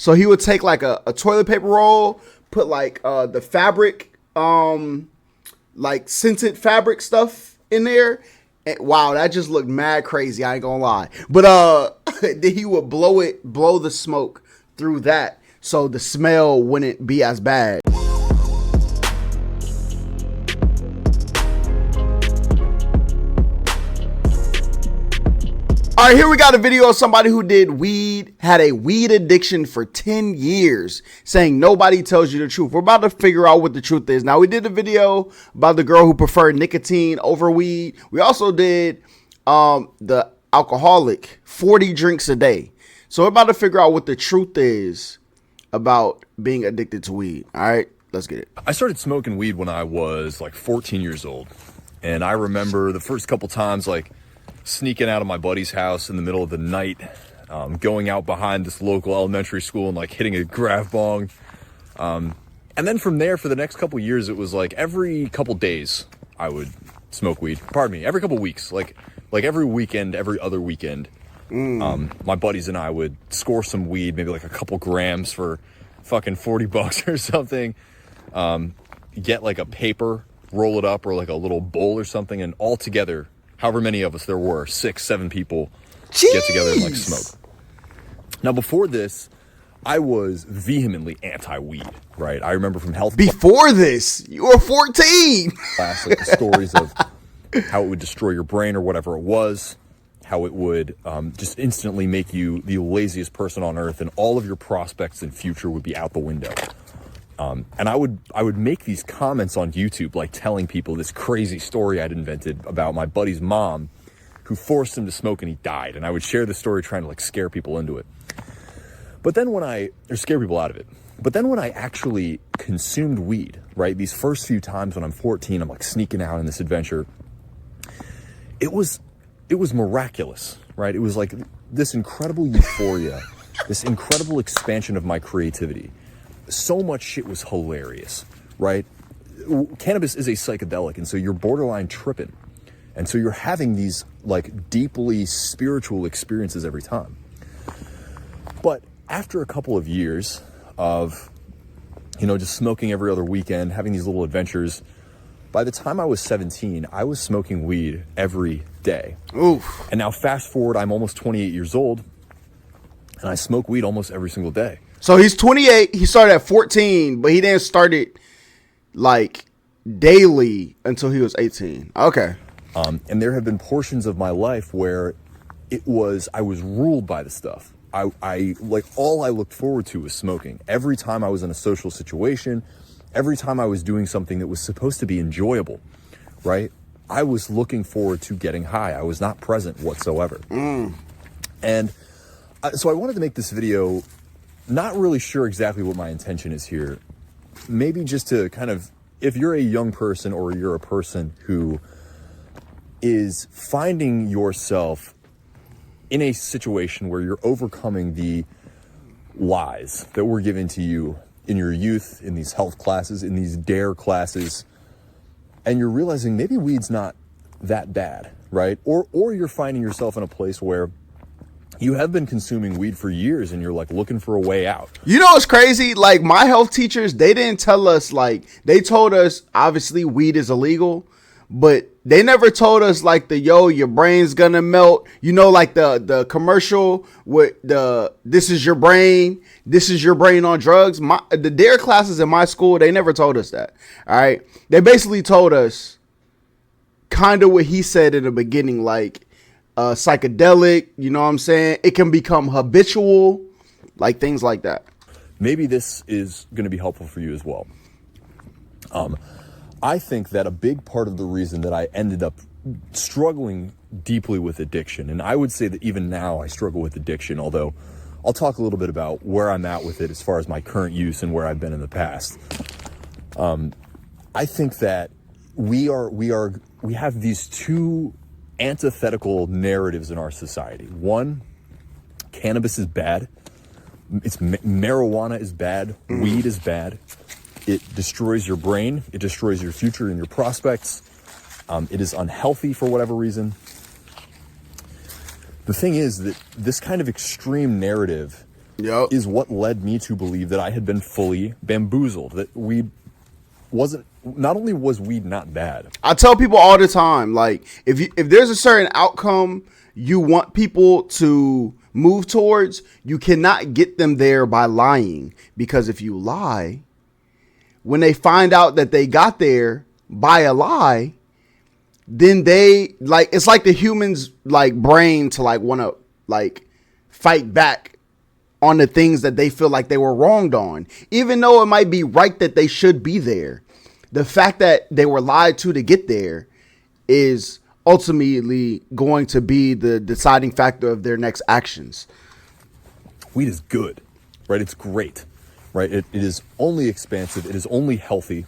So he would take like a toilet paper roll, put like the fabric, like scented fabric stuff in there. And, wow, that just looked mad crazy. I ain't gonna lie. But then he would blow the smoke through that, so the smell wouldn't be as bad. All right, here we got a video of somebody who had a weed addiction for 10 years, saying nobody tells you the truth. We're about to figure out what the truth is. Now, we did a video about the girl who preferred nicotine over weed. We also did the alcoholic 40 drinks a day. So we're about to figure out what the truth is about being addicted to weed. All right, let's get it. I started smoking weed when I was like 14 years old. And I remember the first couple times, like, sneaking out of my buddy's house in the middle of the night, going out behind this local elementary school and like hitting a grav bong. And then from there, for the next couple years, it was like every couple days I would smoke weed. Pardon me, every couple weeks, like every weekend, every other weekend. My buddies and I would score some weed, maybe like a couple grams for fucking $40 or something. Get like a paper, roll it up, or like a little bowl or something, and all together, however many of us there were, 6, 7 people, get together and like smoke. Now, before this, I was vehemently anti-weed, right? I remember from health. Before this, you were 14. Class, like the stories of how it would destroy your brain or whatever it was, how it would just instantly make you the laziest person on earth, and all of your prospects and future would be out the window. And I would make these comments on YouTube, like telling people this crazy story I'd invented about my buddy's mom who forced him to smoke and he died. And I would share the story trying to like scare people into it. But then or scare people out of it. But then when I actually consumed weed, right, these first few times when I'm 14, I'm like sneaking out on this adventure. It was miraculous, right? It was like this incredible euphoria, this incredible expansion of my creativity. So much shit was hilarious, right? Cannabis is a psychedelic, and so you're borderline tripping. And so you're having these like deeply spiritual experiences every time. But after a couple of years of, just smoking every other weekend, having these little adventures, by the time I was 17, I was smoking weed every day. Oof. And now fast forward, I'm almost 28 years old, and I smoke weed almost every single day. So he's 28. He started at 14, but he didn't start it like daily until he was 18. Okay. And there have been portions of my life where I was ruled by the stuff. I like all I looked forward to was smoking. Every time I was in a social situation, every time I was doing something that was supposed to be enjoyable, right? I was looking forward to getting high. I was not present whatsoever. And so I wanted to make this video. Not really sure exactly what my intention is here. Maybe just to kind of, if you're a young person or you're a person who is finding yourself in a situation where you're overcoming the lies that were given to you in your youth, in these health classes, in these DARE classes, and you're realizing maybe weed's not that bad, right? Or you're finding yourself in a place where you have been consuming weed for years and you're like looking for a way out. You know what's crazy? Like my health teachers, they didn't tell us, like they told us obviously weed is illegal, but they never told us like your brain's gonna melt. Like the commercial with this is your brain on drugs. The DARE classes in my school, they never told us that. All right. They basically told us kind of what he said in the beginning, like, psychedelic, you know what I'm saying? It can become habitual, like things like that. Maybe this is going to be helpful for you as well. I think that a big part of the reason that I ended up struggling deeply with addiction, and I would say that even now I struggle with addiction, although I'll talk a little bit about where I'm at with it as far as my current use and where I've been in the past. I think that we have these two antithetical narratives in our society. One, cannabis is bad. Marijuana is bad. Weed is bad. It destroys your brain. It destroys your future and your prospects. It is unhealthy for whatever reason. The thing is that this kind of extreme narrative Yep. is what led me to believe that I had been fully bamboozled, that weed wasn't, not only was weed not bad. I tell people all the time, like, if there's a certain outcome you want people to move towards, you cannot get them there by lying. Because if you lie, when they find out that they got there by a lie, then they, like, it's like the human's, like, brain to, like, want to, like, fight back on the things that they feel like they were wronged on, even though it might be right that they should be there. The fact that they were lied to get there is ultimately going to be the deciding factor of their next actions. Weed is good, right? It's great, right? It is only expansive. It is only healthy.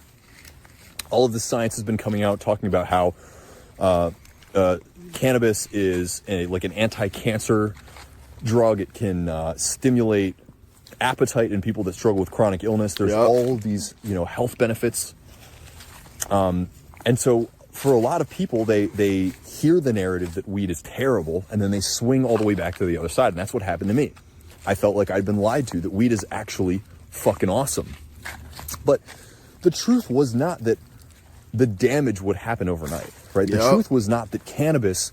All of the science has been coming out talking about how cannabis is like an anti-cancer drug. It can stimulate appetite in people that struggle with chronic illness. There's all of these, health benefits. And so for a lot of people, they hear the narrative that weed is terrible, and then they swing all the way back to the other side. And that's what happened to me. I felt like I'd been lied to, that weed is actually fucking awesome. But the truth was not that the damage would happen overnight, right? The truth was not that cannabis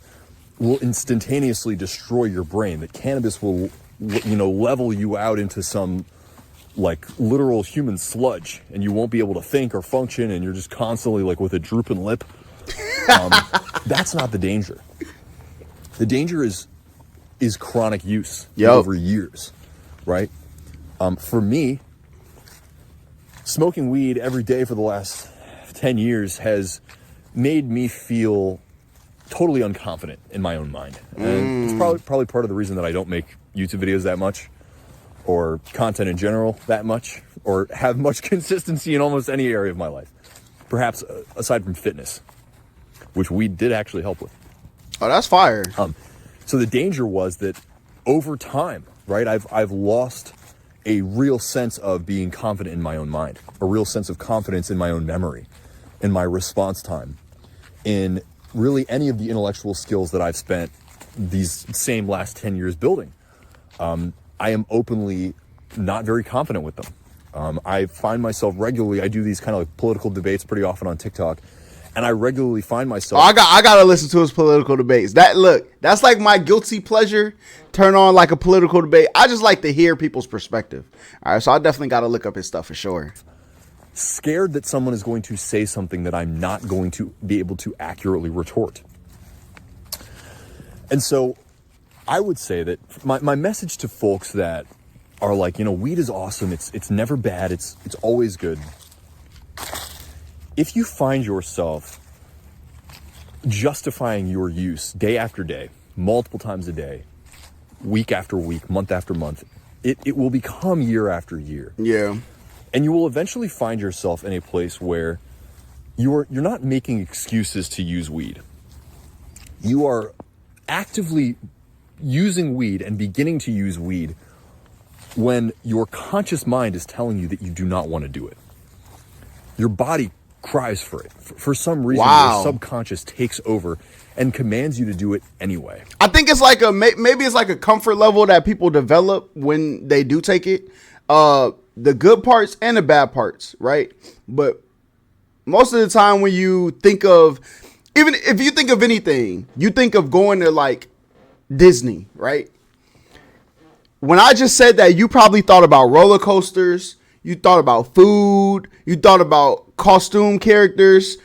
will instantaneously destroy your brain, that cannabis will, level you out into some, like, literal human sludge, and you won't be able to think or function, and you're just constantly, like, with a drooping lip. That's not the danger. The danger is chronic use over years, right? For me, smoking weed every day for the last 10 years has made me feel totally unconfident in my own mind. And it's probably part of the reason that I don't make YouTube videos that much, or content in general that much, or have much consistency in almost any area of my life. Perhaps aside from fitness, which weed did actually help with. Oh, that's fire. So the danger was that over time, right, I've lost a real sense of being confident in my own mind, a real sense of confidence in my own memory, in my response time, in really any of the intellectual skills that I've spent these same last 10 years building. I am openly not very confident with them. I find myself regularly, I do these kind of like political debates pretty often on TikTok, and I regularly find myself... I gotta listen to his political debates. That's like my guilty pleasure. Turn on like a political debate. I just like to hear people's perspective. All right, so I definitely gotta look up his stuff for sure. Scared that someone is going to say something that I'm not going to be able to accurately retort. And so I would say that my message to folks that are like, weed is awesome. It's never bad. It's always good. If you find yourself justifying your use day after day, multiple times a day, week after week, month after month, it will become year after year. Yeah. And you will eventually find yourself in a place where you're not making excuses to use weed. You are actively using weed and beginning to use weed when your conscious mind is telling you that you do not want to do it. Your body cries for it. For some reason, your subconscious takes over and commands you to do it anyway. I think it's like maybe it's like a comfort level that people develop when they do take it. The good parts and the bad parts, right? But most of the time when you think of, even if you think of anything, you think of going to like Disney, right? When I just said that, you probably thought about roller coasters, you thought about food, you thought about costume characters,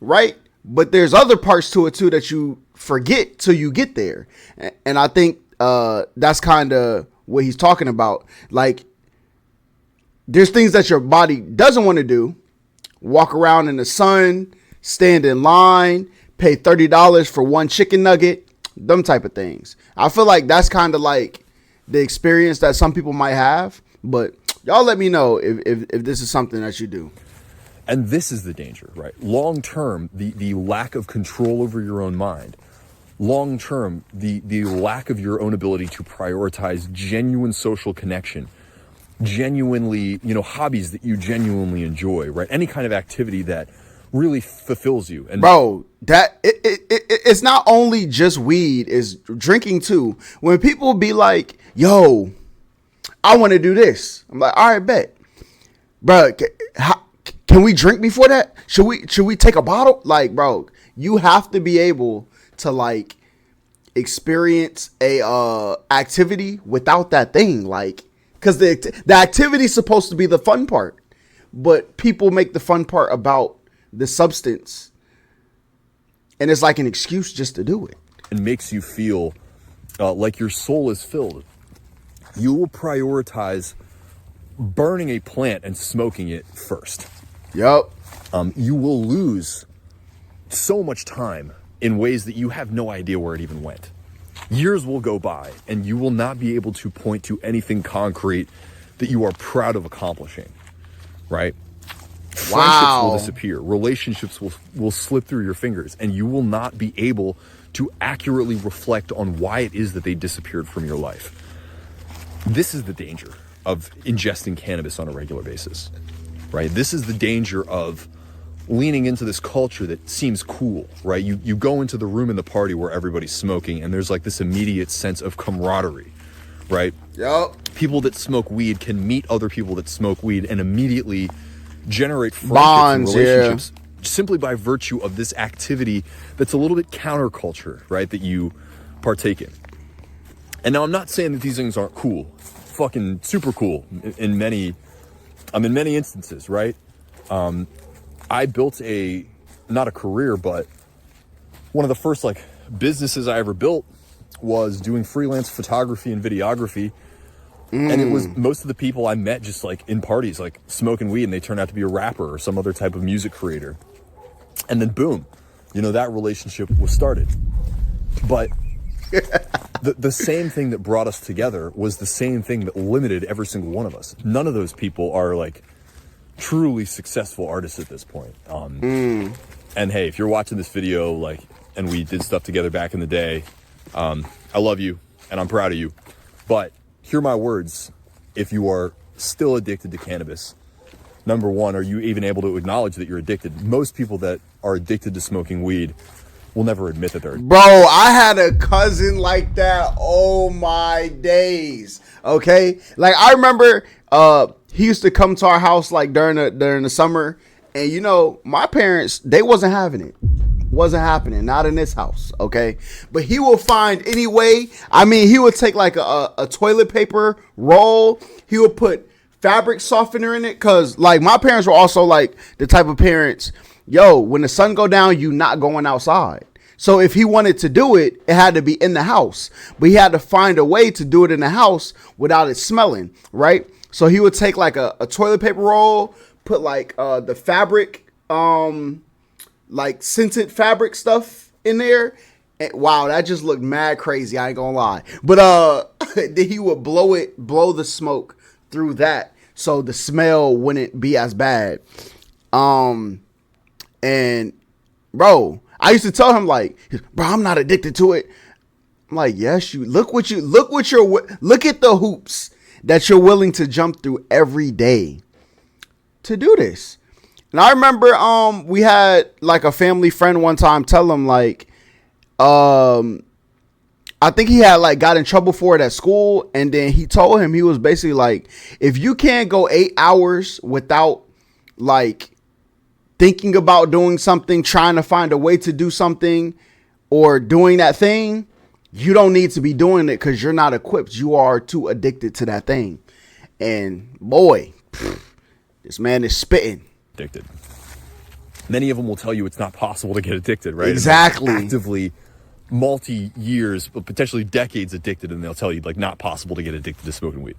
right? But there's other parts to it too that you forget till you get there. And I think that's kind of what he's talking about. Like, there's things that your body doesn't want to do. Walk around in the sun, stand in line, pay $30 for one chicken nugget, them type of things. I feel like that's kind of like the experience that some people might have. But y'all let me know if this is something that you do. And this is the danger, right? Long term, the lack of control over your own mind. Long term, the lack of your own ability to prioritize genuine social connection. Genuinely, hobbies that you genuinely enjoy, right? Any kind of activity that really fulfills you. And bro, that it's not only just weed, it's drinking too. When people be like, yo, I want to do this. I'm like, all right, bet, bro. Can we drink before that? Should we take a bottle? Like, bro, you have to be able to like experience a activity without that thing, like, because the activity is supposed to be the fun part, but people make the fun part about the substance, and it's like an excuse just to do it. It makes you feel like your soul is filled. You will prioritize burning a plant and smoking it first. Yep. You will lose so much time in ways that you have no idea where it even went. Years will go by and you will not be able to point to anything concrete that you are proud of accomplishing, right? Wow. Friendships will disappear. Relationships will slip through your fingers, and you will not be able to accurately reflect on why it is that they disappeared from your life. This is the danger of ingesting cannabis on a regular basis, right? This is the danger of leaning into this culture that seems cool, right? You go into the room in the party where everybody's smoking, and there's like this immediate sense of camaraderie, right? Yep. People that smoke weed can meet other people that smoke weed and immediately generate friendships Bonds, and relationships simply by virtue of this activity that's a little bit counterculture, right? That you partake in. And now I'm not saying that these things aren't cool, fucking super cool in many instances, right? I built not a career, but one of the first like businesses I ever built was doing freelance photography and videography. And it was most of the people I met just like in parties, like smoking weed, and they turned out to be a rapper or some other type of music creator. And then boom, that relationship was started. But the same thing that brought us together was the same thing that limited every single one of us. None of those people are like truly successful artists at this point. And hey, if you're watching this video, like, and we did stuff together back in the day, I love you and I'm proud of you. But hear my words, if you are still addicted to cannabis, number one, are you even able to acknowledge that you're addicted? Most people that are addicted to smoking weed will never admit that they're addicted. Bro, I had a cousin like that. Oh my days. Okay? Like, I remember he used to come to our house like during the summer, and my parents, they wasn't having it. Wasn't happening, not in this house, okay? But he will find any way. I mean, he would take like a toilet paper roll. He would put fabric softener in it, because like my parents were also like the type of parents, when the sun go down, you not going outside. So if he wanted to do it, it had to be in the house. But he had to find a way to do it in the house without it smelling, right? So he would take like a toilet paper roll, put like the fabric, like scented fabric stuff in there. And wow, that just looked mad crazy. I ain't gonna lie. But then he would blow the smoke through that, so the smell wouldn't be as bad. And bro, I used to tell him like, bro, I'm not addicted to it. I'm like, yes, look at the hoops that you're willing to jump through every day to do this. And I remember we had like a family friend one time tell him like, I think he had like got in trouble for it at school, and then he told him, he was basically like, if you can't go 8 hours without like thinking about doing something, trying to find a way to do something, or doing that thing, you don't need to be doing it, because you're not equipped. You are too addicted to that thing. And boy, this man is spitting. Addicted. Many of them will tell you it's not possible to get addicted, right? Exactly. Actively multi-years, but potentially decades addicted, and they'll tell you like not possible to get addicted to smoking weed.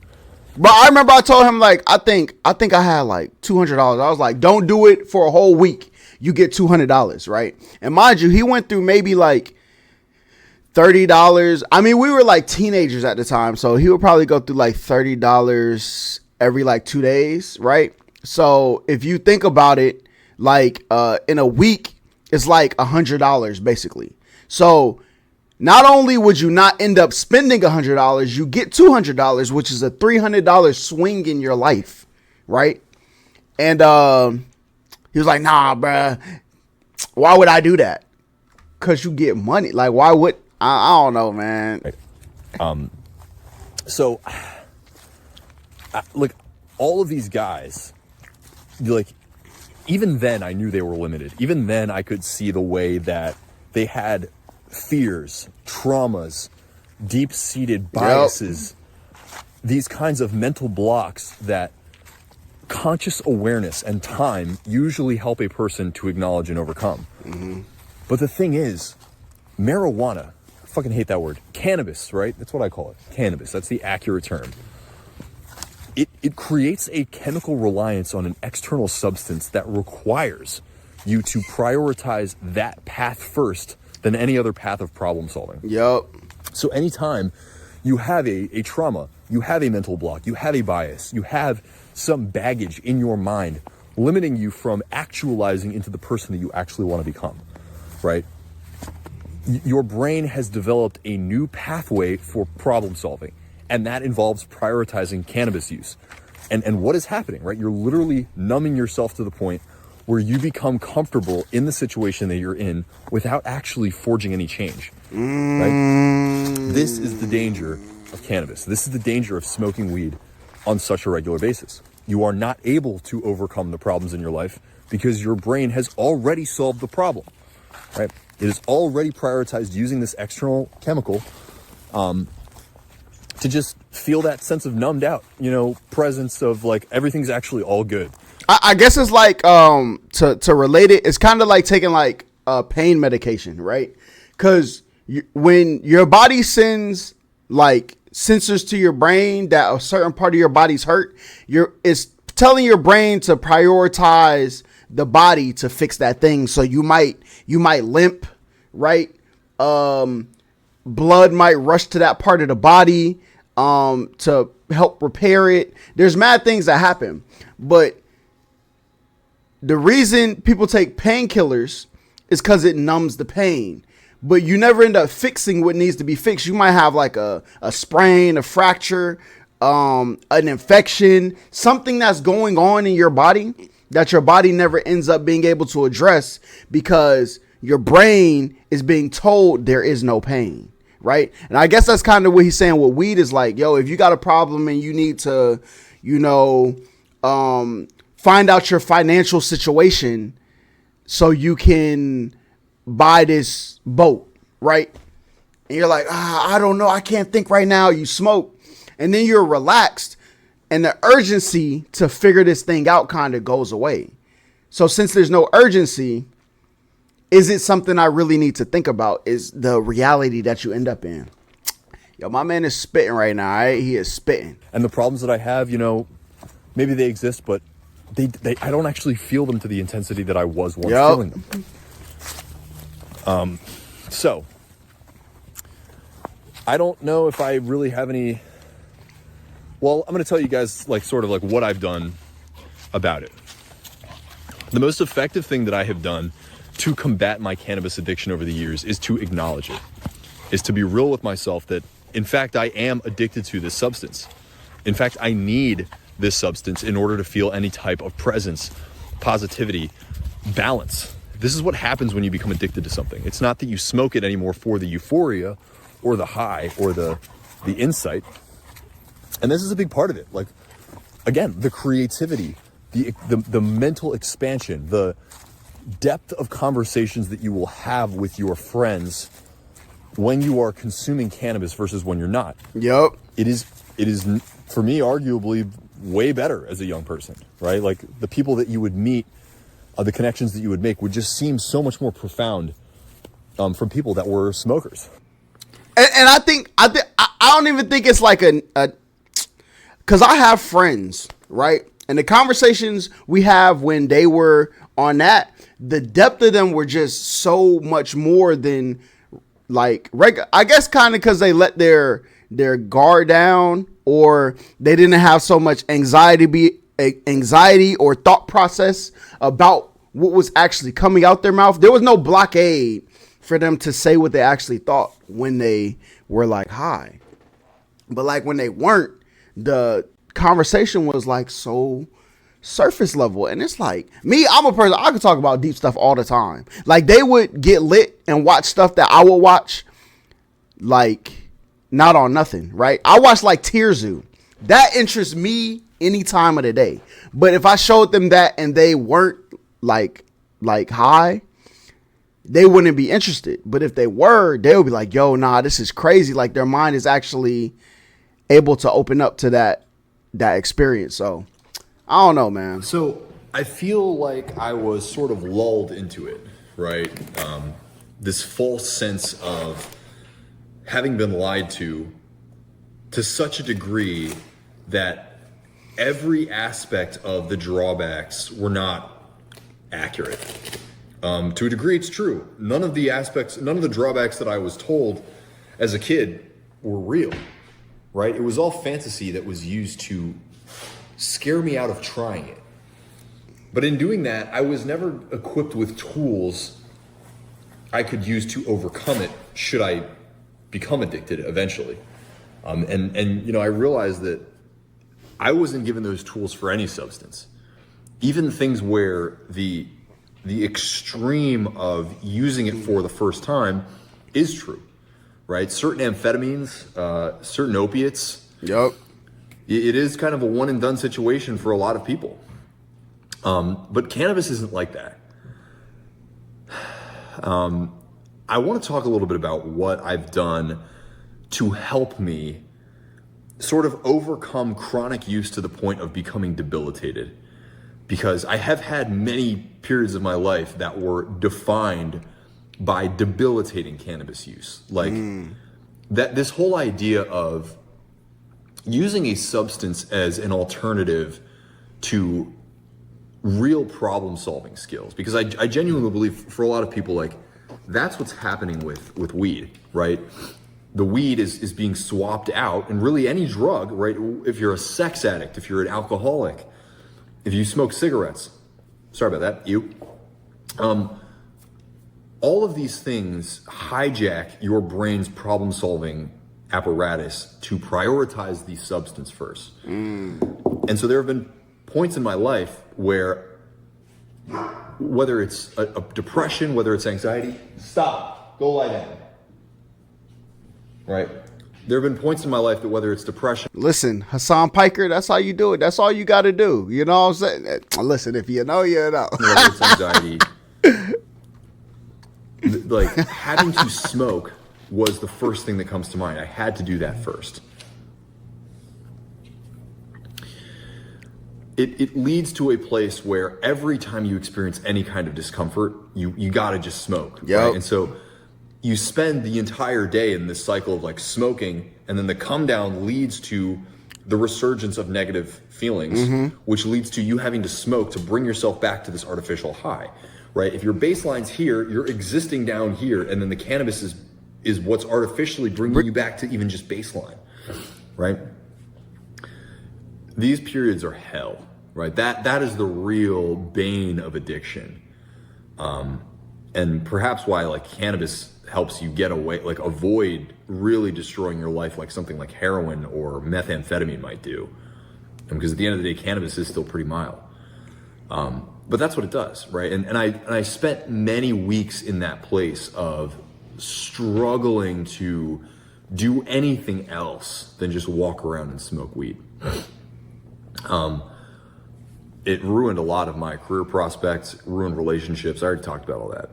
But I remember I told him like, I think I had like $200. I was like, don't do it for a whole week. You get $200, right? And mind you, he went through maybe like $30. I mean, we were like teenagers at the time, so he would probably go through like $30 every like 2 days, right? So if you think about it, like in a week, it's like $100 basically. So not only would you not end up spending $100, you get $200, which is a $300 swing in your life, right? And he was like, nah, bruh, why would I do that? Because you get money. Like, why would I don't know, man. So like all of these guys, like even then I knew they were limited. Even then I could see the way that they had fears, traumas, deep-seated biases, these kinds of mental blocks that conscious awareness and time usually help a person to acknowledge and overcome. But the thing is, marijuana, I fucking hate that word, cannabis, right? That's what I call it, cannabis. That's the accurate term. It creates a chemical reliance on an external substance that requires you to prioritize that path first than any other path of problem solving. Yep. So anytime you have a trauma, you have a mental block, you have a bias, you have some baggage in your mind limiting you from actualizing into the person that you actually want to become, right? Your brain has developed a new pathway for problem solving, and that involves prioritizing cannabis use. And what is happening, right? You're literally numbing yourself to the point where you become comfortable in the situation that you're in without actually forging any change, right? This is the danger of cannabis. This is the danger of smoking weed on such a regular basis. You are not able to overcome the problems in your life because your brain has already solved the problem, right? It has already prioritized using this external chemical to just feel that sense of numbed out, presence of like everything's actually all good. I guess it's like to relate it, it's kind of like taking like pain medication, right? Because when your body sends like sensors to your brain that a certain part of your body's hurt, it's telling your brain to prioritize the body to fix that thing. So you might limp, right? Blood might rush to that part of the body to help repair it. There's mad things that happen, but the reason people take painkillers is because it numbs the pain, but you never end up fixing what needs to be fixed. You might have like a sprain, a fracture, an infection, something that's going on in your body that your body never ends up being able to address because your brain is being told there is no pain, right? And I guess that's kind of what he's saying with weed is like, yo, if you got a problem and you need to, find out your financial situation so you can buy this boat, right? And you're like, I don't know, I can't think right now. You smoke and then you're relaxed and the urgency to figure this thing out kind of goes away. So since there's no urgency, is it something I really need to think about? Is the reality that you end up in? Yo, my man is spitting right now, right? He is spitting. And the problems that I have, maybe they exist, but I don't actually feel them to the intensity that I was once feeling them. So I don't know if I really have any. Well, I'm going to tell you guys sort of what I've done about it. The most effective thing that I have done to combat my cannabis addiction over the years is to acknowledge it, is to be real with myself that, in fact, I am addicted to this substance. In fact, I need this substance in order to feel any type of presence, positivity, balance. This is what happens when you become addicted to something. It's not that you smoke it anymore for the euphoria or the high or the insight. And this is a big part of it. Like, again, the creativity, the mental expansion, the depth of conversations that you will have with your friends when you are consuming cannabis versus when you're not. Yep. It is for me arguably way better as a young person, right? Like the people that you would meet, the connections that you would make would just seem so much more profound from people that were smokers. And I don't even think it's like because I have friends, right? And the conversations we have when they were on that, the depth of them were just so much more than like regular. I guess kind of because they let their guard down, or they didn't have so much anxiety or thought process about what was actually coming out their mouth. There was no blockade for them to say what they actually thought when they were like high. But like when they weren't, the conversation was like so surface level. And it's like me, I'm a person, I could talk about deep stuff all the time. Like they would get lit and watch stuff that I would watch like not on nothing, right? I watched like Tear Zoo, that interests me any time of the day. But if I showed them that and they weren't like high, they wouldn't be interested. But if they were, they would be like, yo, nah, this is crazy. Like their mind is actually able to open up to that experience. So I don't know, man. So I feel like I was sort of lulled into it, right? This false sense of having been lied to such a degree that every aspect of the drawbacks were not accurate. To a degree, it's true. None of the drawbacks that I was told as a kid were real, right? It was all fantasy that was used to scare me out of trying it. But in doing that, I was never equipped with tools I could use to overcome it should I become addicted eventually. And you know, I realized that I wasn't given those tools for any substance. Even things where the extreme of using it for the first time is true, right? Certain amphetamines, certain opiates. Yep. It is kind of a one and done situation for a lot of people. But cannabis isn't like that. I want to talk a little bit about what I've done to help me sort of overcome chronic use to the point of becoming debilitated. Because I have had many periods of my life that were defined by debilitating cannabis use. Like that, this whole idea of using a substance as an alternative to real problem solving skills. Because I genuinely believe for a lot of people, like that's what's happening with weed, right? The weed is being swapped out, and really any drug, right? If you're a sex addict, if you're an alcoholic, if you smoke cigarettes, sorry about that, all of these things hijack your brain's problem-solving apparatus to prioritize the substance first. And so there have been points in my life where, whether it's a depression, whether it's anxiety, stop, go lie down, right? There have been points in my life that whether it's depression. Listen, Hassan Piker, that's how you do it. That's all you got to do. You know what I'm saying? Listen, if you know, you know. Whether it's anxiety, like having to smoke was the first thing that comes to mind. I had to do that first. It leads to a place where every time you experience any kind of discomfort, you got to just smoke. Yep. Right? And so you spend the entire day in this cycle of like smoking, and then the come down leads to the resurgence of negative feelings, which leads to you having to smoke to bring yourself back to this artificial high, right? If your baseline's here, you're existing down here, and then the cannabis is what's artificially bringing you back to even just baseline, right? These periods are hell, right? That is the real bane of addiction. And perhaps why like cannabis helps you get away, like avoid really destroying your life like something like heroin or methamphetamine might do. And because at the end of the day, cannabis is still pretty mild. But that's what it does, right? And I spent many weeks in that place of struggling to do anything else than just walk around and smoke weed. It ruined a lot of my career prospects, ruined relationships. I already talked about all that.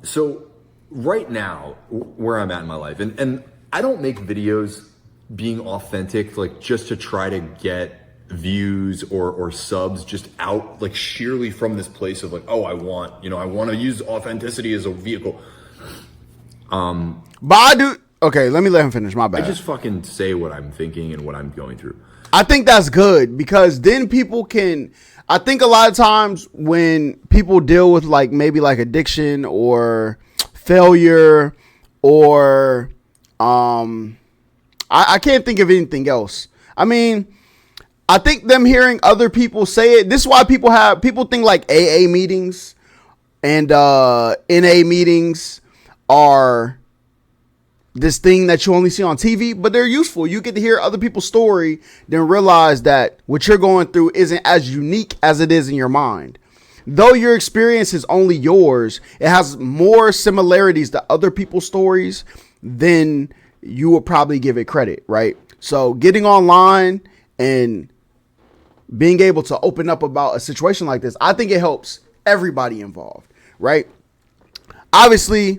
So right now, where I'm at in my life, and I don't make videos being authentic, like just to try to get views or subs just out, like sheerly from this place of like, oh, I want to use authenticity as a vehicle. But I do. Okay, let me let him finish. My bad. I just fucking say what I'm thinking and what I'm going through. I think that's good because then people can. I think a lot of times when people deal with like maybe like addiction or failure or I can't think of anything else. I mean, I think them hearing other people say it. This is why people think like AA meetings and NA meetings are this thing that you only see on TV, but they're useful. You get to hear other people's story, then realize that what you're going through isn't as unique as it is in your mind. Though your experience is only yours, it has more similarities to other people's stories than you would probably give it credit, right? So getting online and being able to open up about a situation like this, I think it helps everybody involved, right? Obviously,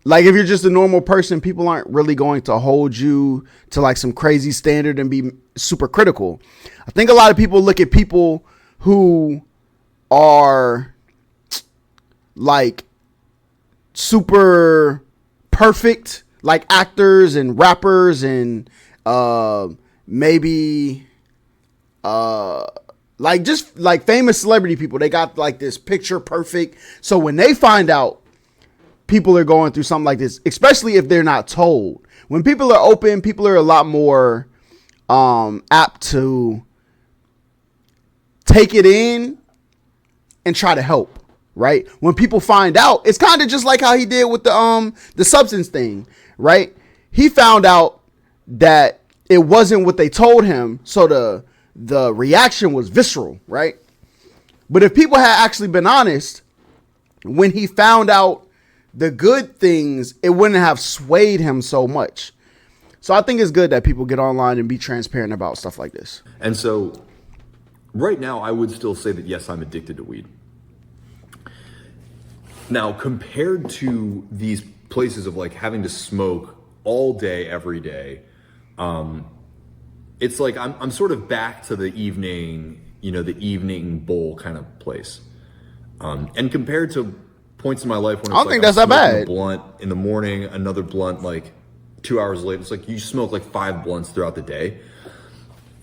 like if you're just a normal person, people aren't really going to hold you to like some crazy standard and be super critical. I think a lot of people look at people who are like super perfect, like actors and rappers and maybe like just like famous celebrity people. They got like this picture perfect. So when they find out people are going through something like this, especially if they're not told, when people are open, people are a lot more apt to take it in and try to help, right? When people find out, it's kind of just like how he did with the substance thing, right? He found out that it wasn't what they told him, so the reaction was visceral, right? But if people had actually been honest, when he found out the good things, it wouldn't have swayed him so much. So I think it's good that people get online and be transparent about stuff like this. And so right now, I would still say that, yes, I'm addicted to weed. Now, compared to these places of like having to smoke all day, every day, it's like I'm sort of back to the evening, the evening bowl kind of place. And compared to points in my life when it's I don't think that's that bad. A blunt in the morning, another blunt like 2 hours later, it's like you smoke like 5 blunts throughout the day.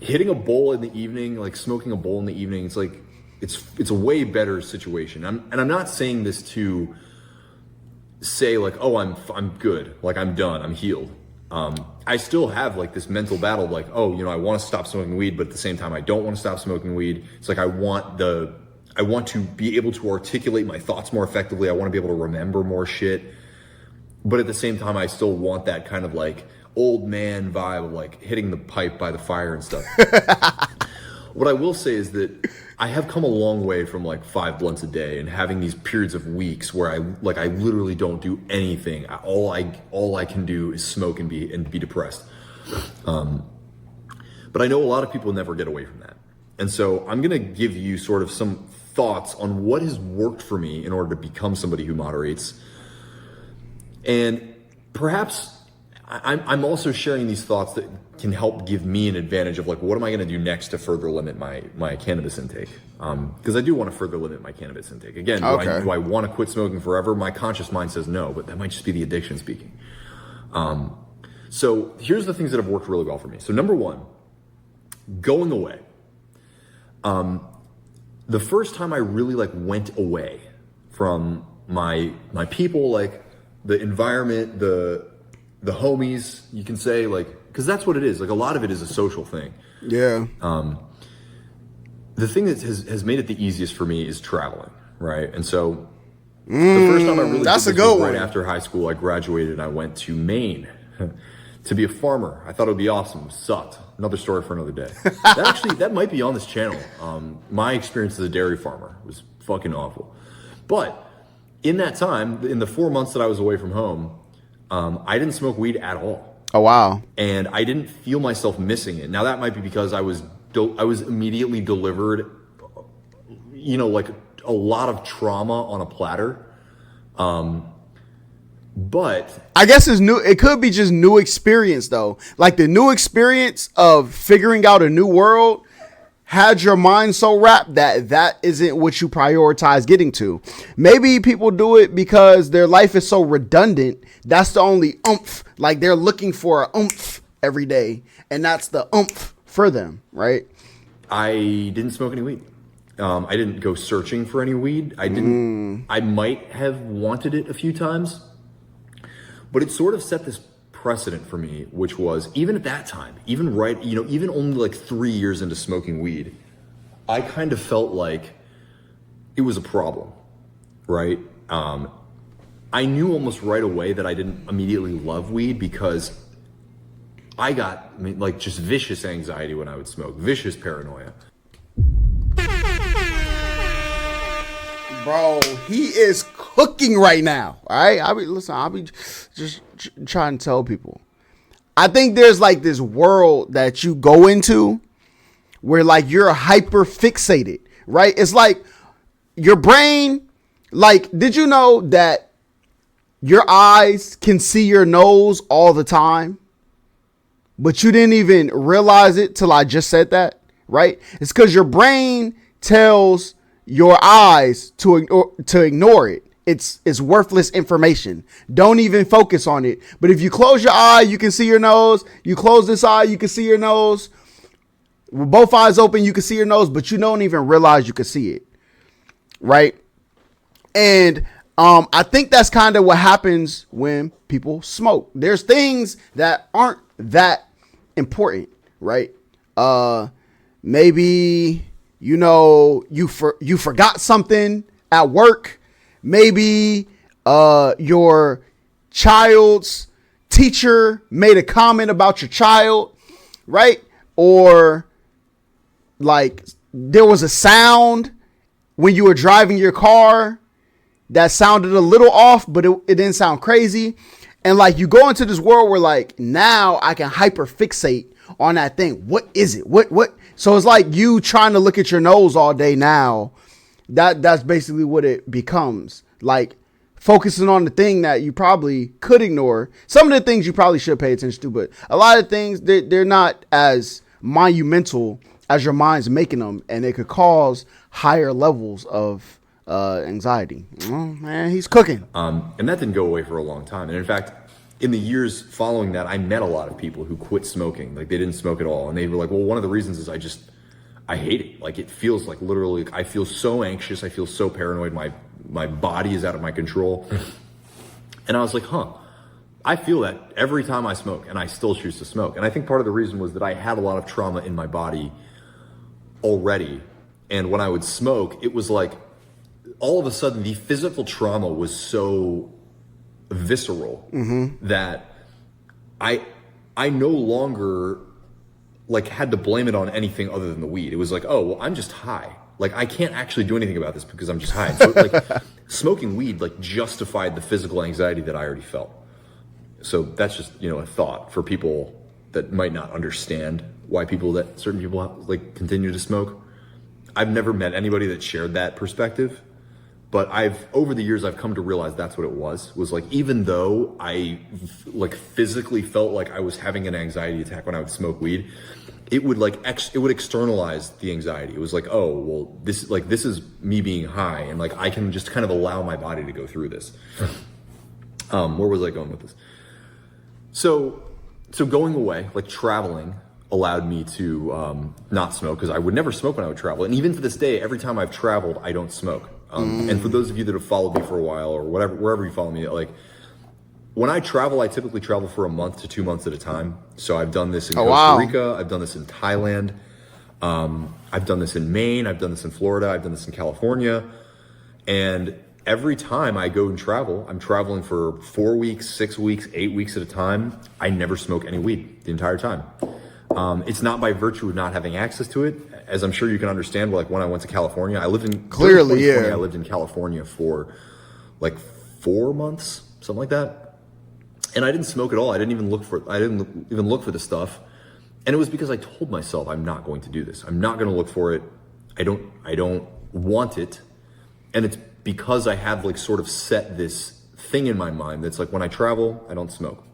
Hitting a bowl in the evening, like smoking a bowl in the evening, it's like it's a way better situation. I'm not saying this to say like, oh, I'm good, like I'm done, I'm healed. I still have like this mental battle, like, oh, I want to stop smoking weed, but at the same time, I don't want to stop smoking weed. It's like I want to be able to articulate my thoughts more effectively. I want to be able to remember more shit, but at the same time, I still want that kind of like old man vibe of like hitting the pipe by the fire and stuff. What I will say is that I have come a long way from like 5 blunts a day and having these periods of weeks where I literally don't do anything. All I can do is smoke and be depressed. But I know a lot of people never get away from that. And so I'm going to give you sort of some thoughts on what has worked for me in order to become somebody who moderates. And perhaps I'm also sharing these thoughts that can help give me an advantage of like, what am I going to do next to further limit my cannabis intake? Because I do want to further limit my cannabis intake. Again, do I want to quit smoking forever? My conscious mind says no, but that might just be the addiction speaking. So here's the things that have worked really well for me. So number one, going away. The first time I really like went away from my people, like the environment, the homies, you can say, like, because that's what it is. Like a lot of it is a social thing. Yeah. The thing that has made it the easiest for me is traveling, right? And so the first time I really that's did a this good was right one. after high school, I graduated and I went to Maine to be a farmer. I thought it would be awesome. It sucked. Another story for another day. That might be on this channel. My experience as a dairy farmer was fucking awful. But in that time, in the 4 months that I was away from home, I didn't smoke weed at all. Oh, wow. And I didn't feel myself missing it. Now that might be because I was immediately delivered, like a lot of trauma on a platter. But I guess it's new. It could be just new experience though. Like the new experience of figuring out a new world had your mind so wrapped that isn't what you prioritize getting to. Maybe people do it because their life is so redundant. That's the only oomph. Like they're looking for a oomph every day, and that's the oomph for them, right? I didn't smoke any weed. I didn't go searching for any weed. I didn't. I might have wanted it a few times, but it sort of set this precedent for me, which was even at that time, even only like 3 years into smoking weed, I kind of felt like it was a problem, right? I knew almost right away that I didn't immediately love weed because I got like just vicious anxiety when I would smoke, vicious paranoia. Bro, he is cooking right now. All right. I'll be just trying to tell people. I think there's like this world that you go into where like you're hyper fixated, right? It's like your brain, like, did you know that your eyes can see your nose all the time, but you didn't even realize it till I just said that, right? It's because your brain tells your eyes to ignore it. It's worthless information. Don't even focus on it. But if you close your eye, you can see your nose. You close this eye, you can see your nose. With both eyes open, you can see your nose, but you don't even realize you can see it, right? And I think that's kind of what happens when people smoke. There's things that aren't that important, right? Maybe, you know, you forgot something at work. Maybe your child's teacher made a comment about your child, right? Or like there was a sound when you were driving your car that sounded a little off, but it didn't sound crazy. And like you go into this world where like now I can hyper fixate on that thing. What is it? What? So it's like you trying to look at your nose all day now. That's basically what it becomes. Like focusing on the thing that you probably could ignore. Some of the things you probably should pay attention to, but a lot of things they're not as monumental as your mind's making them, and it could cause higher levels of anxiety. Oh, man, he's cooking. And that didn't go away for a long time. And in fact, in the years following that, I met a lot of people who quit smoking. Like they didn't smoke at all. And they were like, well, one of the reasons is I hate it. Like it feels like literally, I feel so anxious. I feel so paranoid. My body is out of my control. And I was like, I feel that every time I smoke, and I still choose to smoke. And I think part of the reason was that I had a lot of trauma in my body already. And when I would smoke, it was like, all of a sudden the physical trauma was so visceral that I no longer like had to blame it on anything other than the weed. It was like, oh, well, I'm just high. Like I can't actually do anything about this because I'm just high. So like smoking weed like justified the physical anxiety that I already felt. So that's just, you know, a thought for people that might not understand why certain people like continue to smoke. I've never met anybody that shared that perspective. But over the years, I've come to realize that's what it was like, even though I like physically felt like I was having an anxiety attack when I would smoke weed, it would like, it would externalize the anxiety. It was like, oh, well, this is me being high. And like, I can just kind of allow my body to go through this. Where was I going with this? So going away, like traveling allowed me to not smoke because I would never smoke when I would travel. And even to this day, every time I've traveled, I don't smoke. And for those of you that have followed me for a while or whatever, wherever you follow me, like when I travel, I typically travel for a month to 2 months at a time. So I've done this in Costa Rica. I've done this in Thailand. I've done this in Maine. I've done this in Florida. I've done this in California. And every time I go and travel, I'm traveling for 4 weeks, 6 weeks, 8 weeks at a time. I never smoke any weed the entire time. It's not by virtue of not having access to it. As I'm sure you can understand, like when I went to California, I lived in I lived in California for like 4 months, something like that. And I didn't smoke at all. I didn't even look for the stuff. And it was because I told myself I'm not going to do this. I'm not going to look for it. I don't want it. And it's because I have like sort of set this thing in my mind that's like when I travel, I don't smoke.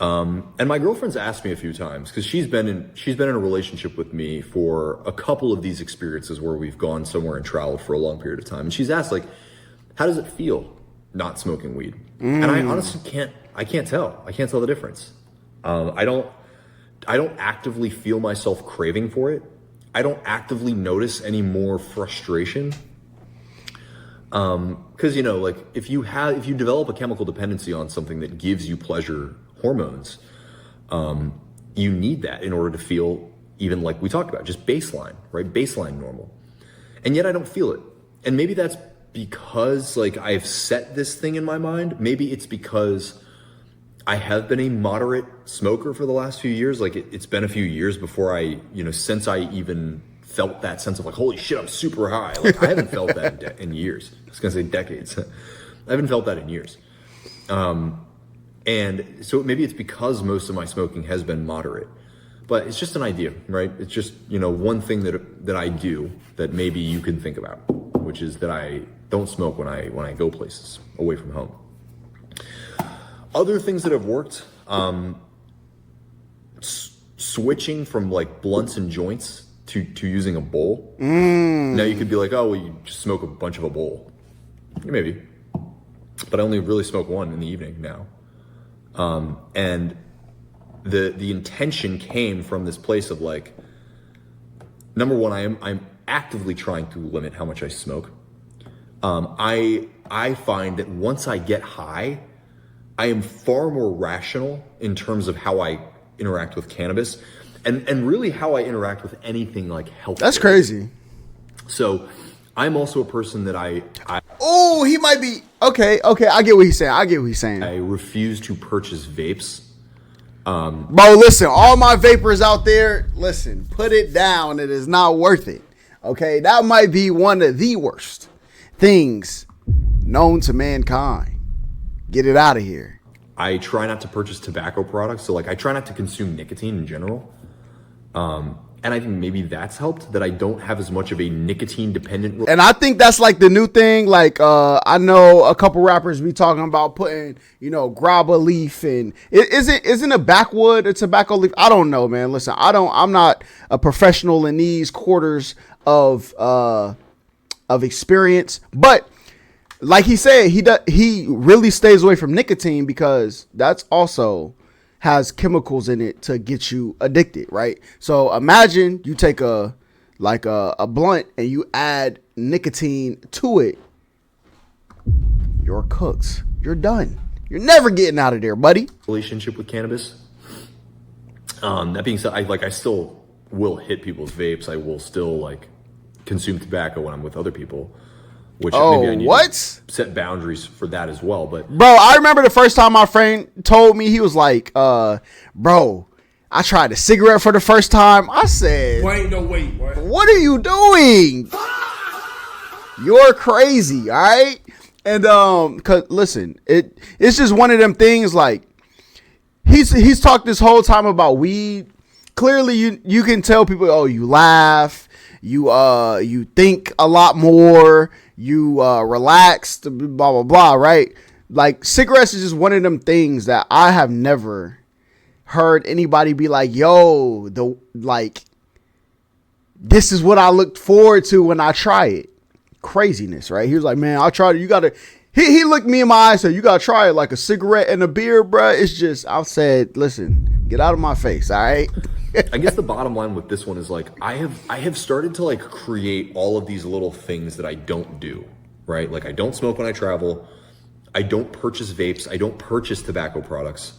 And my girlfriend's asked me a few times because she's been in a relationship with me for a couple of these experiences where we've gone somewhere and traveled for a long period of time. And she's asked like, how does it feel not smoking weed? And I honestly can't tell. I can't tell the difference. I don't actively feel myself craving for it. I don't actively notice any more frustration. Cause you know, like if you develop a chemical dependency on something that gives you pleasure hormones, you need that in order to feel even like we talked about, just baseline, right? Baseline normal. And yet I don't feel it. And maybe that's because like I've set this thing in my mind. Maybe it's because I have been a moderate smoker for the last few years. Like it's been a few years before since I even felt that sense of like, holy shit, I'm super high. Like I haven't felt that in years. I was gonna say decades. I haven't felt that in years. And so maybe it's because most of my smoking has been moderate. But it's just an idea, right? It's just, one thing that I do that maybe you can think about, which is that I don't smoke when I go places away from home. Other things that have worked, switching from like blunts and joints to using a bowl. Now you could be like, oh, well, you just smoke a bunch of a bowl. Yeah, maybe. But I only really smoke one in the evening now. And the intention came from this place of like, number one, I'm actively trying to limit how much I smoke. I find that once I get high, I am far more rational in terms of how I interact with cannabis and really how I interact with anything like health. That's crazy. So I'm also a person that oh, he might be okay. I get what he's saying. I refuse to purchase vapes. Bro, listen, all my vapors out there, listen, put it down. It is not worth it. Okay, that might be one of the worst things known to mankind. Get it out of here. I try not to purchase tobacco products. So like I try not to consume nicotine in general. And I think maybe that's helped, that I don't have as much of a nicotine dependent. And I think that's like the new thing. Like, I know a couple rappers be talking about putting, grabba leaf and isn't a backwood a tobacco leaf? I don't know, man. Listen, I'm not a professional in these quarters of experience, but like he said, he really stays away from nicotine because that's also has chemicals in it to get you addicted, right? So imagine you take a blunt and you add nicotine to it. You're cooked. You're done. You're never getting out of there, buddy. Relationship with cannabis. That being said, I still will hit people's vapes. I will still consume tobacco when I'm with other people. Which maybe I need to set boundaries for that as well. But bro, I remember the first time my friend told me, he was like, bro, I tried a cigarette for the first time. I said, wait. What are you doing? You're crazy, all right? And cause listen, it's just one of them things. Like he's talked this whole time about weed. Clearly, you can tell people, oh, you laugh, you think a lot more. You relaxed, blah, blah, blah, right? Like, cigarettes is just one of them things that I have never heard anybody be like, yo, this is what I looked forward to when I try it. Craziness, right? He was like, man, I tried it. You got to, he looked me in my eyes and said, you got to try it like a cigarette and a beer, bruh. It's just, I said, listen, get out of my face, all right? I guess the bottom line with this one is I have started to create all of these little things that I don't do, right? Like I don't smoke when I travel. I don't purchase vapes. I don't purchase tobacco products.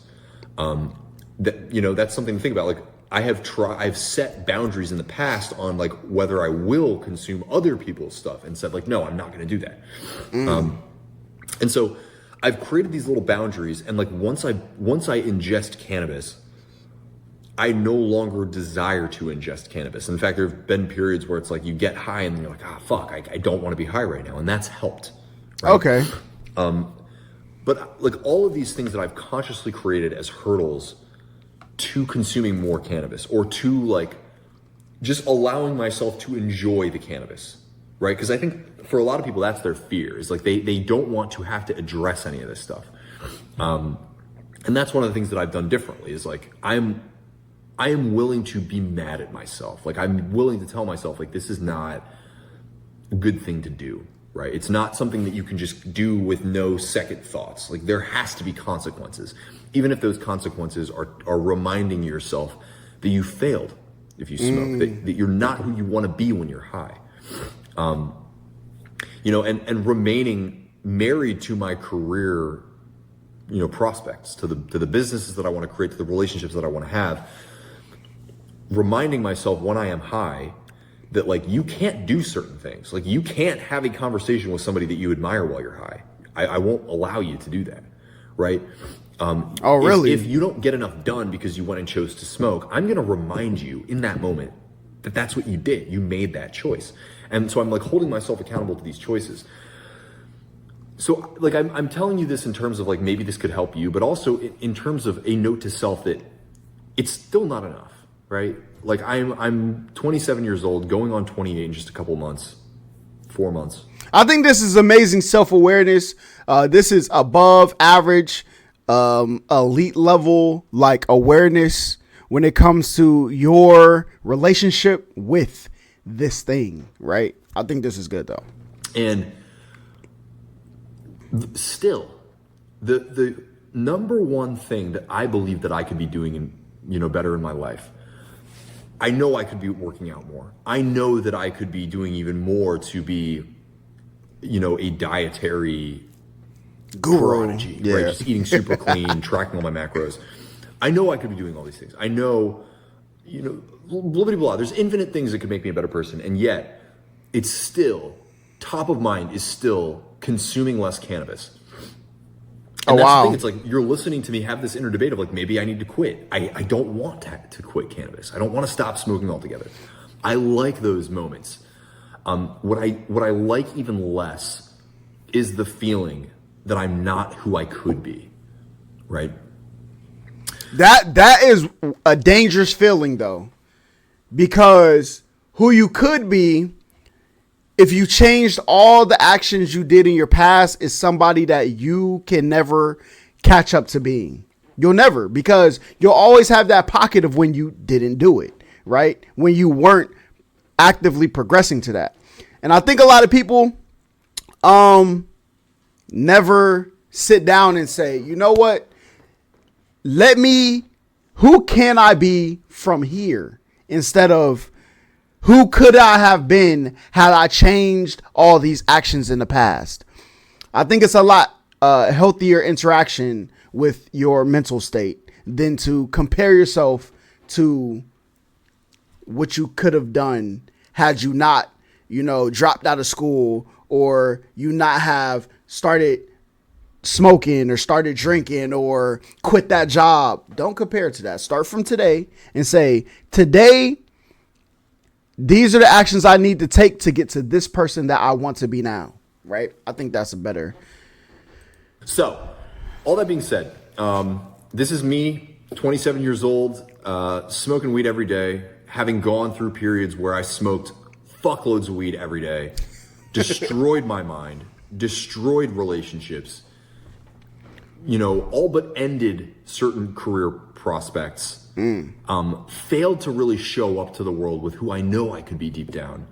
That's something to think about. Like I've set boundaries in the past on whether I will consume other people's stuff and said no, I'm not going to do that. And so I've created these little boundaries, and once I ingest cannabis, I no longer desire to ingest cannabis. In fact, there have been periods where it's you get high and you're like, fuck, I don't want to be high right now. And that's helped. Right? Okay. But all of these things that I've consciously created as hurdles to consuming more cannabis, or to just allowing myself to enjoy the cannabis, right? Because I think for a lot of people, that's their fear, is they don't want to have to address any of this stuff. And that's one of the things that I've done differently is I am willing to be mad at myself. I'm willing to tell myself, this is not a good thing to do, right? It's not something that you can just do with no second thoughts. There has to be consequences, even if those consequences are reminding yourself that you failed if you smoke, that you're not who you want to be when you're high. And remaining married to my career, prospects, to the businesses that I want to create, to the relationships that I want to have. Reminding myself when I am high that you can't do certain things. You can't have a conversation with somebody that you admire while you're high. I won't allow you to do that, right? Oh, really? If you don't get enough done because you went and chose to smoke, I'm going to remind you in that moment that that's what you did. You made that choice. And so I'm holding myself accountable to these choices. So I'm telling you this in terms of maybe this could help you, but also in terms of a note to self that it's still not enough. right? Like I'm 27 years old, going on 28 in just a couple months, 4 months. I think this is amazing self-awareness. This is above average, elite level, like awareness when it comes to your relationship with this thing, right? I think this is good though. And still, the number one thing that I believe that I could be doing better in my life, I know I could be working out more. I know that I could be doing even more to be, a dietary prodigy, right? Just eating super clean, tracking all my macros. I know I could be doing all these things. I know, blah, blah, blah. There's infinite things that could make me a better person. And yet it's still top of mind is still consuming less cannabis. And that's the thing. It's like you're listening to me have this inner debate of like, maybe I need to quit. I don't want to quit cannabis. I don't want to stop smoking altogether. I like those moments. What I like even less is the feeling that I'm not who I could be, right? That is a dangerous feeling though, because who you could be if you changed all the actions you did in your past is somebody that you can never catch up to being. You'll never, because you'll always have that pocket of when you didn't do it, right? When you weren't actively progressing to that. And I think a lot of people never sit down and say, you know what? Who can I be from here? Instead of who could I have been had I changed all these actions in the past? I think it's a lot healthier interaction with your mental state than to compare yourself to what you could have done had you not, dropped out of school, or you not have started smoking or started drinking or quit that job. Don't compare it to that. Start from today and say, today, these are the actions I need to take to get to this person that I want to be now. Right? I think that's a better. So, all that being said, this is me, 27 years old, smoking weed every day, having gone through periods where I smoked fuckloads of weed every day, destroyed my mind, destroyed relationships, all but ended certain career prospects, failed to really show up to the world with who I know I could be deep down.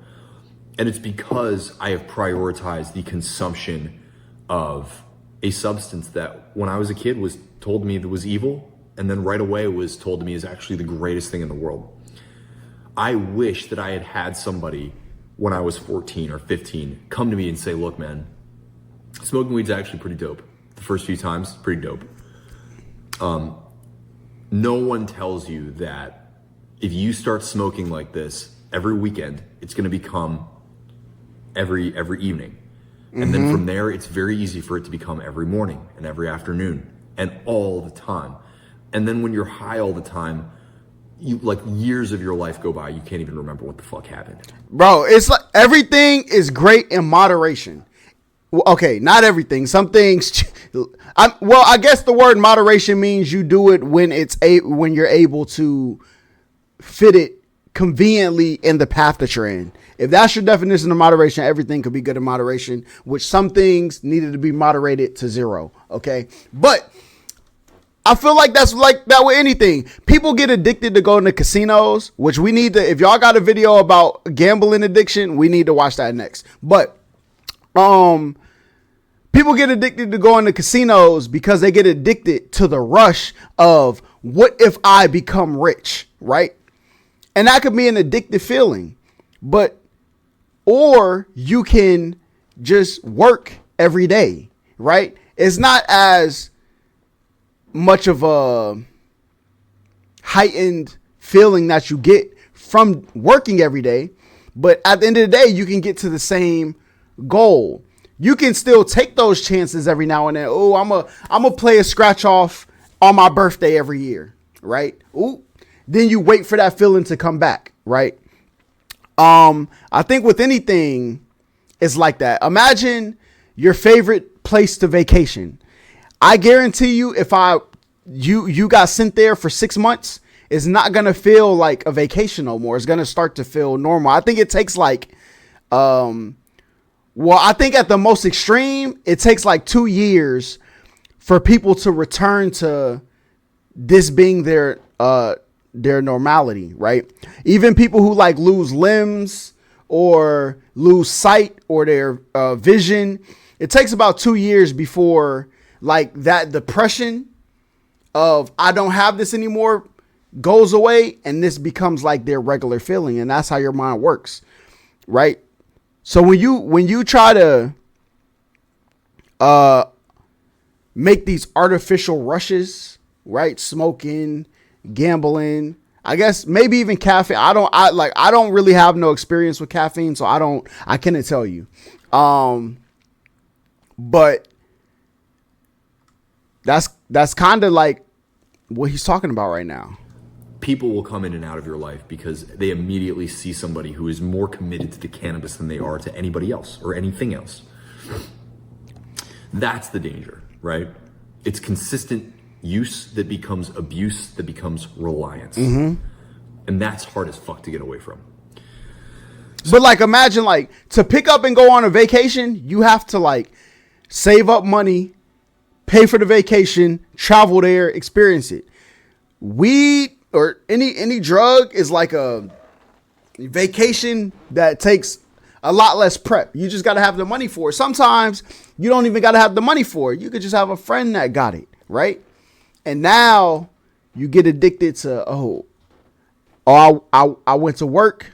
And it's because I have prioritized the consumption of a substance that when I was a kid was told me that was evil, and then right away was told to me is actually the greatest thing in the world. I wish that I had had somebody when I was 14 or 15 come to me and say, look, man, smoking weed's actually pretty dope. The first few times, pretty dope. No one tells you that if you start smoking like this every weekend, it's going to become every evening. And then from there, it's very easy for it to become every morning and every afternoon and all the time. And then when you're high all the time, years of your life go by, you can't even remember what the fuck happened. Bro, it's like everything is great in moderation. Okay, not everything. Some things. I guess the word moderation means you do it when when you're able to fit it conveniently in the path that you're in. If that's your definition of moderation, everything could be good in moderation, which some things needed to be moderated to 0. Okay, but I feel like that's like that with anything. People get addicted to going to casinos, which we need to. If y'all got a video about gambling addiction, we need to watch that next. But people get addicted to going to casinos because they get addicted to the rush of what if I become rich, right? And that could be an addictive feeling, or you can just work every day, right? It's not as much of a heightened feeling that you get from working every day, but at the end of the day, you can get to the same goal. You can still take those chances every now and then. Oh, I'm a play a scratch off on my birthday every year, right? Ooh, then you wait for that feeling to come back, right? I think with anything, it's like that. Imagine your favorite place to vacation. I guarantee you, if you got sent there for 6 months it's not going to feel like a vacation no more. It's going to start to feel normal. I think it takes like, well, I think at the most extreme, it takes like 2 years for people to return to this being their normality, right? Even people who like lose limbs or lose sight or their vision, it takes about 2 years before like that depression of I don't have this anymore goes away, and this becomes like their regular feeling. And that's how your mind works, right? So when you try to make these artificial rushes, right? Smoking, gambling, I guess maybe even caffeine. I don't really have no experience with caffeine, so I couldn't tell you. But that's kind of like what he's talking about right now. People will come in and out of your life because they immediately see somebody who is more committed to the cannabis than they are to anybody else or anything else. That's the danger, right? It's consistent use that becomes abuse, that becomes reliance. And that's hard as fuck to get away from. But like, imagine like to pick up and go on a vacation, you have to like save up money, pay for the vacation, travel there, experience it. Weed or any drug is like a vacation that takes a lot less prep. You just got to have the money for it. Sometimes you don't even got to have the money for it. You could just have a friend that got it, right? And now you get addicted to, I went to work.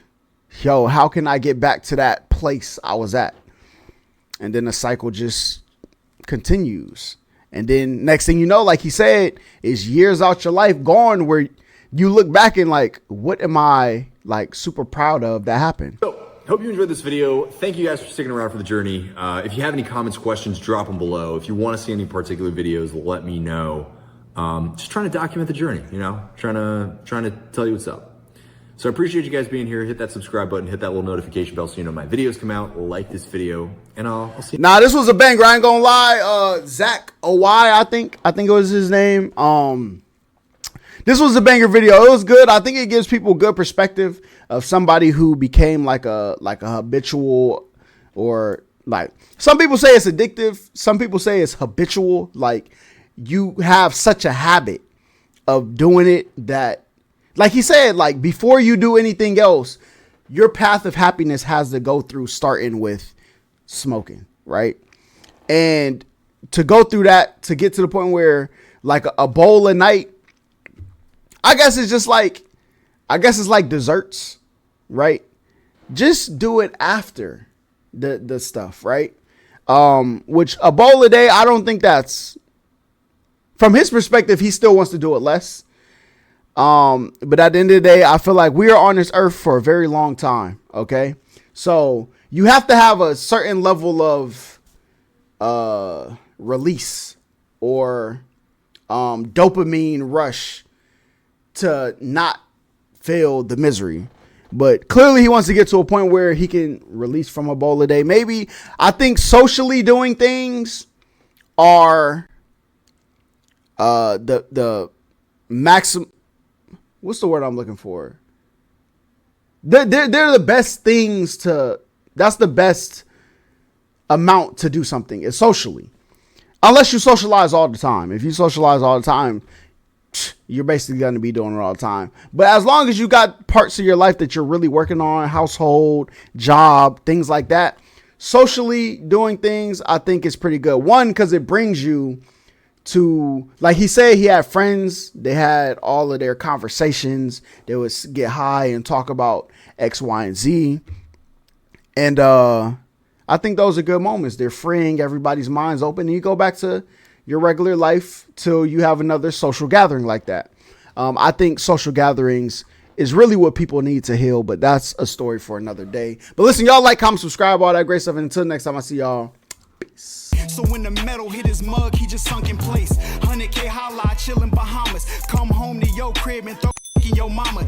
Yo, how can I get back to that place I was at? And then the cycle just continues. And then next thing you know, like he said, is years out your life gone where you look back and like, what am I like super proud of that happened? So, hope you enjoyed this video. Thank you guys for sticking around for the journey. If you have any comments, questions, drop them below. If you want to see any particular videos, let me know. Just trying to document the journey, you know, trying to tell you what's up. So I appreciate you guys being here. Hit that subscribe button, hit that little notification bell so you know my videos come out. Like this video, and I'll see you. Nah, this was a banger. I ain't gonna lie. Zach O.Y., I think it was his name. This was a banger video. It was good. I think it gives people good perspective of somebody who became like a habitual, or like some people say it's addictive. Some people say it's habitual. Like you have such a habit of doing it that, like he said, like before you do anything else, your path of happiness has to go through starting with smoking, right? And to go through that, to get to the point where like a bowl a night, I guess it's like desserts, right? Just do it after the stuff, right? Which a bowl a day, I don't think that's, from his perspective, he still wants to do it less. But at the end of the day, I feel like we are on this earth for a very long time. Okay. So you have to have a certain level of, release or, dopamine rush to not feel the misery. But clearly he wants to get to a point where he can release from a bowl a day. Maybe I think socially doing things are, the maximum. What's the word I'm looking for? They're the best things to, that's the best amount to do something is socially. Unless you socialize all the time. If you socialize all the time, you're basically going to be doing it all the time. But as long as you got parts of your life that you're really working on, household, job, things like that, socially doing things, I think is pretty good. One, because it brings you to, like he said, he had friends, they had all of their conversations, they would get high and talk about X, Y, and Z. And I think those are good moments. They're freeing, everybody's minds open, and you go back to your regular life till you have another social gathering like that. I think social gatherings is really what people need to heal, but that's a story for another day. But listen, y'all, like, comment, subscribe, all that great stuff, and until next time, I see y'all. Peace. So when the metal hit his mug, he just sunk in place. 100K holla, chillin' Bahamas. Come home to your crib and throw in your mama.